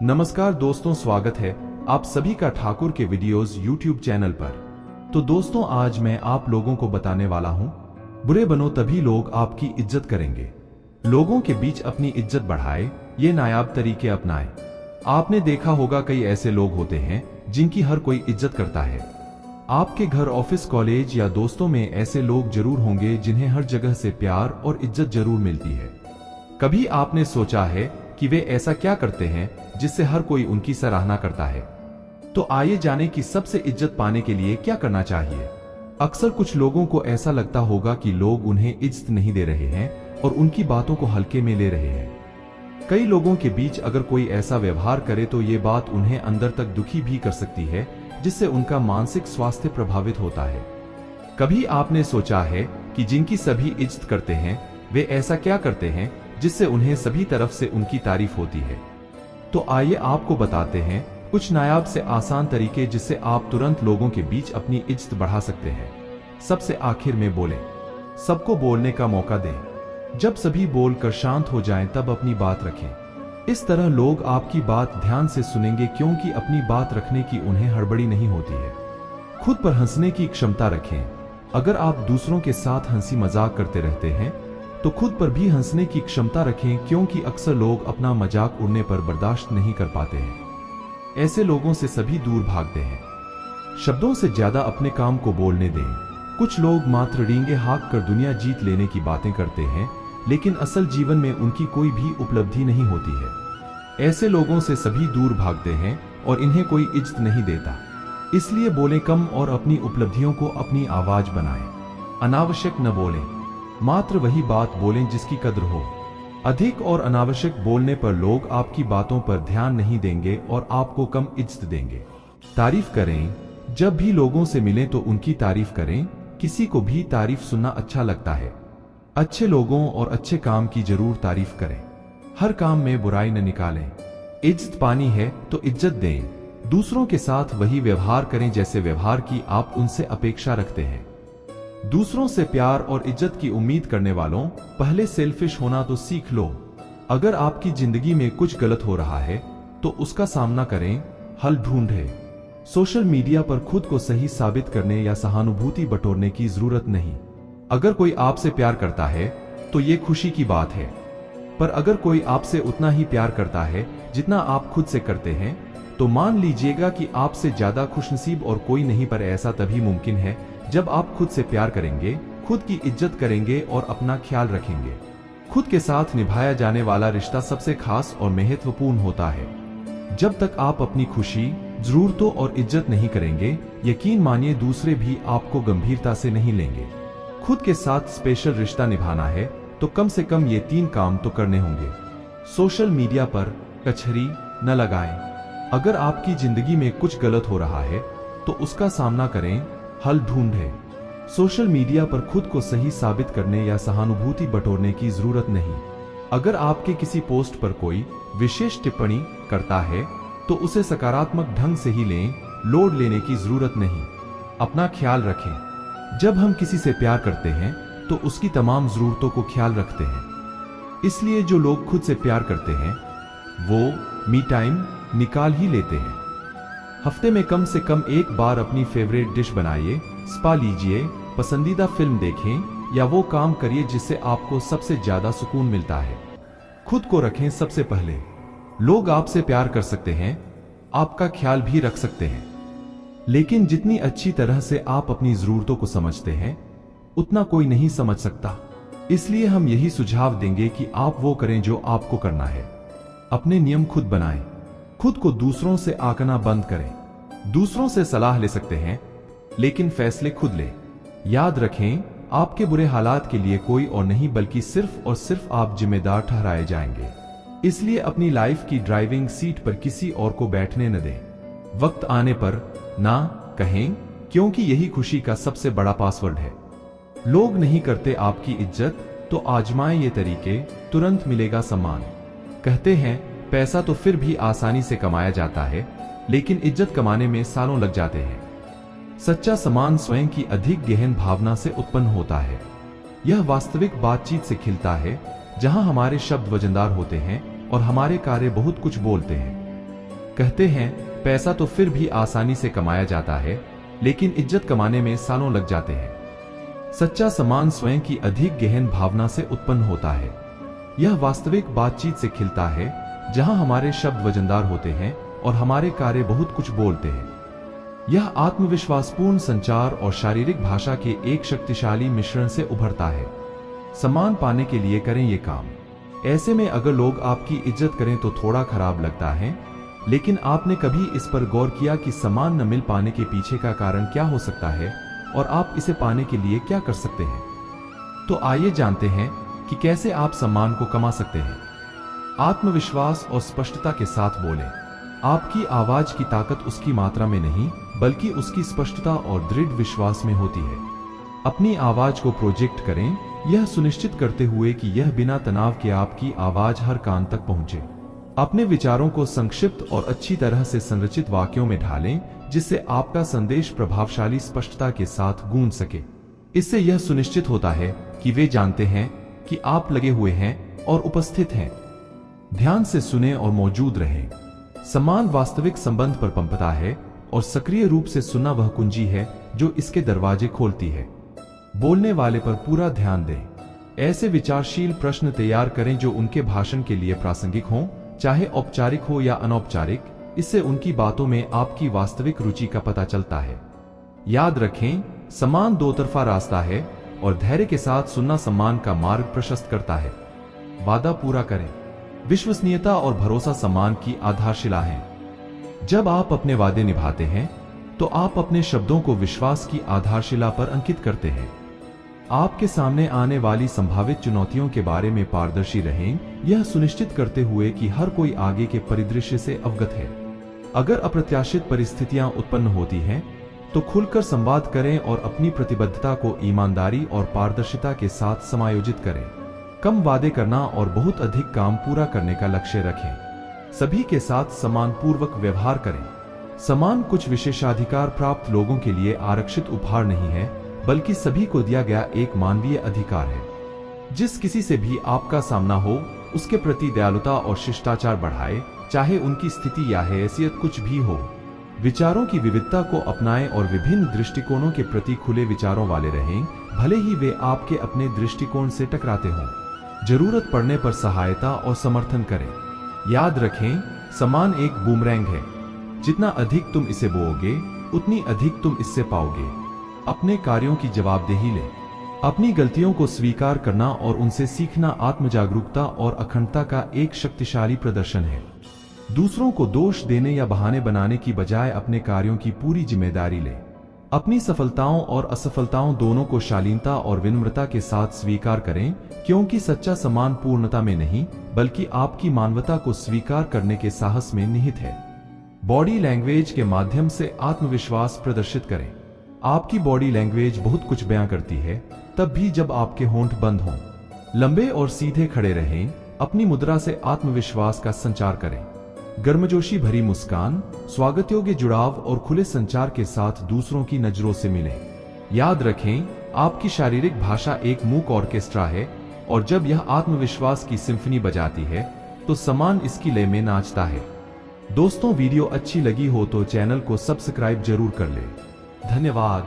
नमस्कार दोस्तों, स्वागत है आप सभी का ठाकुर के वीडियोस यूट्यूब चैनल पर। तो दोस्तों, आज मैं आप लोगों को बताने वाला हूं, बुरे बनो तभी लोग आपकी इज्जत करेंगे। लोगों के बीच अपनी इज्जत बढ़ाए, ये नायाब तरीके अपनाएं। आपने देखा होगा कई ऐसे लोग होते हैं जिनकी हर कोई इज्जत करता है। आपके घर, ऑफिस, कॉलेज या दोस्तों में ऐसे लोग जरूर होंगे जिन्हें हर जगह से प्यार और इज्जत जरूर मिलती है। कभी आपने सोचा है कि वे ऐसा क्या करते हैं जिससे हर कोई उनकी सराहना करता है? तो आइए जाने कि सबसे इज्जत पाने के लिए क्या करना चाहिए। अक्सर कुछ लोगों को ऐसा लगता होगा कि लोग उन्हें इज्जत नहीं दे रहे हैं और उनकी बातों को हल्के में ले रहे हैं। कई लोगों के बीच अगर कोई ऐसा व्यवहार करे तो ये बात उन्हें अंदर तक दुखी भी कर सकती है, जिससे उनका मानसिक स्वास्थ्य प्रभावित होता है। कभी आपने सोचा है कि जिनकी सभी इज्जत करते हैं वे ऐसा क्या करते हैं जिससे उन्हें सभी तरफ से उनकी तारीफ होती है? तो आइए आपको बताते हैं कुछ नायाब से आसान तरीके जिससे आप तुरंत लोगों के बीच अपनी इज्जत बढ़ा सकते हैं। सबसे आखिर में बोलें, सबको बोलने का मौका दें। जब सभी बोलकर शांत हो जाएं तब अपनी बात रखें। इस तरह लोग आपकी बात ध्यान से सुनेंगे, क्योंकि अपनी बात रखने की उन्हें हड़बड़ी नहीं होती है। खुद पर हंसने की क्षमता रखें। अगर आप दूसरों के साथ हंसी मजाक करते रहते हैं तो खुद पर भी हंसने की क्षमता रखें, क्योंकि अक्सर लोग अपना मजाक उड़ने पर बर्दाश्त नहीं कर पाते हैं। ऐसे लोगों से सभी दूर भागते हैं। शब्दों से ज्यादा अपने काम को बोलने दें। कुछ लोग मात्र डींगे हाँक कर दुनिया जीत लेने की बातें करते हैं, लेकिन असल जीवन में उनकी कोई भी उपलब्धि नहीं होती है। ऐसे लोगों से सभी दूर भागते हैं और इन्हें कोई इज्जत नहीं देता। इसलिए बोलें कम और अपनी उपलब्धियों को अपनी आवाज बनाएं। अनावश्यक न बोलें, मात्र वही बात बोलें जिसकी कद्र हो। अधिक और अनावश्यक बोलने पर लोग आपकी बातों पर ध्यान नहीं देंगे और आपको कम इज्जत देंगे। तारीफ करें। जब भी लोगों से मिलें तो उनकी तारीफ करें। किसी को भी तारीफ सुनना अच्छा लगता है। अच्छे लोगों और अच्छे काम की जरूर तारीफ करें। हर काम में बुराई न निकालें। इज्जत पानी है तो इज्जत दें। दूसरों के साथ वही व्यवहार करें जैसे व्यवहार की आप उनसे अपेक्षा रखते हैं। दूसरों से प्यार और इज्जत की उम्मीद करने वालों, पहले सेल्फिश होना तो सीख लो। अगर आपकी जिंदगी में कुछ गलत हो रहा है तो उसका सामना करें, हल ढूंढें। सोशल मीडिया पर खुद को सही साबित करने या सहानुभूति बटोरने की जरूरत नहीं। अगर कोई आपसे प्यार करता है तो ये खुशी की बात है, पर अगर कोई आपसे उतना ही प्यार करता है जितना आप खुद से करते हैं तो मान लीजिएगा कि आपसे ज्यादा खुशनसीब और कोई नहीं। पर ऐसा तभी मुमकिन है जब आप खुद से प्यार करेंगे, खुद की इज्जत करेंगे और अपना ख्याल रखेंगे। खुद के साथ निभाया जाने वाला रिश्ता सबसे खास और महत्वपूर्ण होता है। जब तक आप अपनी खुशी, जरूरतों और इज्जत नहीं करेंगे, यकीन मानिए दूसरे भी आपको गंभीरता से नहीं लेंगे। खुद के साथ स्पेशल रिश्ता निभाना है तो कम से कम ये 3 काम तो करने होंगे। सोशल मीडिया पर कचहरी न लगाएं। अगर आपकी जिंदगी में कुछ गलत हो रहा है तो उसका सामना करें, हल ढूंढें। सोशल मीडिया पर खुद को सही साबित करने या सहानुभूति बटोरने की जरूरत नहीं। अगर आपके किसी पोस्ट पर कोई विशेष टिप्पणी करता है तो उसे सकारात्मक ढंग से ही लें, लोड लेने की जरूरत नहीं। अपना ख्याल रखें। जब हम किसी से प्यार करते हैं तो उसकी तमाम जरूरतों को ख्याल रखते हैं। इसलिए जो लोग खुद से प्यार करते हैं वो मी टाइम निकाल ही लेते हैं। हफ्ते में कम से कम एक बार अपनी फेवरेट डिश बनाइए, स्पा लीजिए, पसंदीदा फिल्म देखें या वो काम करिए जिससे आपको सबसे ज्यादा सुकून मिलता है। खुद को रखें सबसे पहले। लोग आपसे प्यार कर सकते हैं, आपका ख्याल भी रख सकते हैं, लेकिन जितनी अच्छी तरह से आप अपनी जरूरतों को समझते हैं उतना कोई नहीं समझ सकता। इसलिए हम यही सुझाव देंगे कि आप वो करें जो आपको करना है। अपने नियम खुद बनाएं। खुद को दूसरों से आंकना बंद करें। दूसरों से सलाह ले सकते हैं, लेकिन फैसले खुद लें। याद रखें, आपके बुरे हालात के लिए कोई और नहीं बल्कि सिर्फ और सिर्फ आप जिम्मेदार ठहराए जाएंगे। इसलिए अपनी लाइफ की ड्राइविंग सीट पर किसी और को बैठने न दें। वक्त आने पर ना कहें, क्योंकि यही खुशी का सबसे बड़ा पासवर्ड है। लोग नहीं करते आपकी इज्जत तो आजमाएं ये तरीके, तुरंत मिलेगा सम्मान। कहते हैं पैसा तो फिर भी आसानी से कमाया जाता है, लेकिन इज्जत कमाने में सालों लग जाते हैं। सच्चा सम्मान स्वयं की अधिक गहन भावना से उत्पन्न होता है। यह वास्तविक बातचीत से खिलता है, जहां हमारे शब्द वजनदार होते हैं और हमारे कार्य बहुत कुछ बोलते हैं। कहते हैं पैसा तो फिर भी आसानी से कमाया जाता है, लेकिन इज्जत कमाने में सालों लग जाते हैं। सच्चा सम्मान स्वयं की अधिक गहन भावना से उत्पन्न होता है। यह वास्तविक बातचीत से खिलता है, जहां हमारे शब्द वजनदार होते हैं और हमारे कार्य बहुत कुछ बोलते हैं। यह आत्मविश्वासपूर्ण संचार और शारीरिक भाषा के एक शक्तिशाली मिश्रण से उभरता है। सम्मान पाने के लिए करें ये काम। ऐसे में अगर लोग आपकी इज्जत करें तो थोड़ा खराब लगता है, लेकिन आपने कभी इस पर गौर किया कि सम्मान न मिल पाने के पीछे का कारण क्या हो सकता है और आप इसे पाने के लिए क्या कर सकते हैं? तो आइए जानते हैं कि कैसे आप सम्मान को कमा सकते हैं। आत्मविश्वास और स्पष्टता के साथ बोलें। आपकी आवाज की ताकत उसकी मात्रा में नहीं, बल्कि उसकी स्पष्टता और दृढ़ विश्वास में होती है। अपनी आवाज को प्रोजेक्ट करें, यह सुनिश्चित करते हुए कि यह बिना तनाव के आपकी आवाज हर कान तक पहुंचे। अपने विचारों को संक्षिप्त और अच्छी तरह से संरचित वाक्यों में ढालें, जिससे आपका संदेश प्रभावशाली स्पष्टता के साथ गूंज सके। इससे यह सुनिश्चित होता है कि वे जानते हैं कि आप लगे हुए हैं और उपस्थित हैं। ध्यान से सुने और मौजूद रहें। सम्मान वास्तविक संबंध पर पंपता है और सक्रिय रूप से सुनना वह कुंजी है जो इसके दरवाजे खोलती है। बोलने वाले पर पूरा ध्यान दें। ऐसे विचारशील प्रश्न तैयार करें जो उनके भाषण के लिए प्रासंगिक हों, चाहे औपचारिक हो या अनौपचारिक। इससे उनकी बातों में आपकी वास्तविक रुचि का पता चलता है। याद रखें, सम्मान दो तरफा रास्ता है और धैर्य के साथ सुनना सम्मान का मार्ग प्रशस्त करता है। वादा पूरा करें। विश्वसनीयता और भरोसा सम्मान की आधारशिला है। जब आप अपने वादे निभाते हैं तो आप अपने शब्दों को विश्वास की आधारशिला पर अंकित करते हैं। आपके सामने आने वाली संभावित चुनौतियों के बारे में पारदर्शी रहें, यह सुनिश्चित करते हुए कि हर कोई आगे के परिदृश्य से अवगत है। अगर अप्रत्याशित परिस्थितियां उत्पन्न होती हैं, तो खुलकर संवाद करें और अपनी प्रतिबद्धता को ईमानदारी और पारदर्शिता के साथ समायोजित करें। कम वादे करना और बहुत अधिक काम पूरा करने का लक्ष्य रखें। सभी के साथ सम्मानपूर्वक व्यवहार करें। सम्मान कुछ विशेषाधिकार प्राप्त लोगों के लिए आरक्षित उपहार नहीं है, बल्कि सभी को दिया गया एक मानवीय अधिकार है। जिस किसी से भी आपका सामना हो, उसके प्रति दयालुता और शिष्टाचार बढ़ाएं, चाहे उनकी स्थिति या हैसियत कुछ भी हो। विचारों की विविधता को अपनाएं और विभिन्न दृष्टिकोणों के प्रति खुले विचारों वाले रहें, भले ही वे आपके अपने दृष्टिकोण से टकराते हों। जरूरत पड़ने पर सहायता और समर्थन करें। याद रखें, सम्मान एक बूमरैंग है। जितना अधिक तुम इसे बोओगे, उतनी अधिक तुम इससे पाओगे। अपने कार्यों की जवाबदेही लें। अपनी गलतियों को स्वीकार करना और उनसे सीखना आत्मजागरूकता और अखंडता का एक शक्तिशाली प्रदर्शन है। दूसरों को दोष देने या बहाने बनाने की बजाय अपने कार्यों की पूरी जिम्मेदारी लें। अपनी सफलताओं और असफलताओं दोनों को शालीनता और विनम्रता के साथ स्वीकार करें, क्योंकि सच्चा सम्मान पूर्णता में नहीं, बल्कि आपकी मानवता को स्वीकार करने के साहस में निहित है। बॉडी लैंग्वेज के माध्यम से आत्मविश्वास प्रदर्शित करें। आपकी बॉडी लैंग्वेज बहुत कुछ बयां करती है, तब भी जब आपके होंठ बंद हों। लंबे और सीधे खड़े रहें। अपनी मुद्रा से आत्मविश्वास का संचार करें। गर्मजोशी भरी मुस्कान, स्वागत योग्य जुड़ाव और खुले संचार के साथ दूसरों की नजरों से मिलें। याद रखें, आपकी शारीरिक भाषा एक मूक ऑर्केस्ट्रा है और जब यह आत्मविश्वास की सिम्फनी बजाती है तो सम्मान इसकी लय में नाचता है। दोस्तों, वीडियो अच्छी लगी हो तो चैनल को सब्सक्राइब जरूर कर लें। धन्यवाद।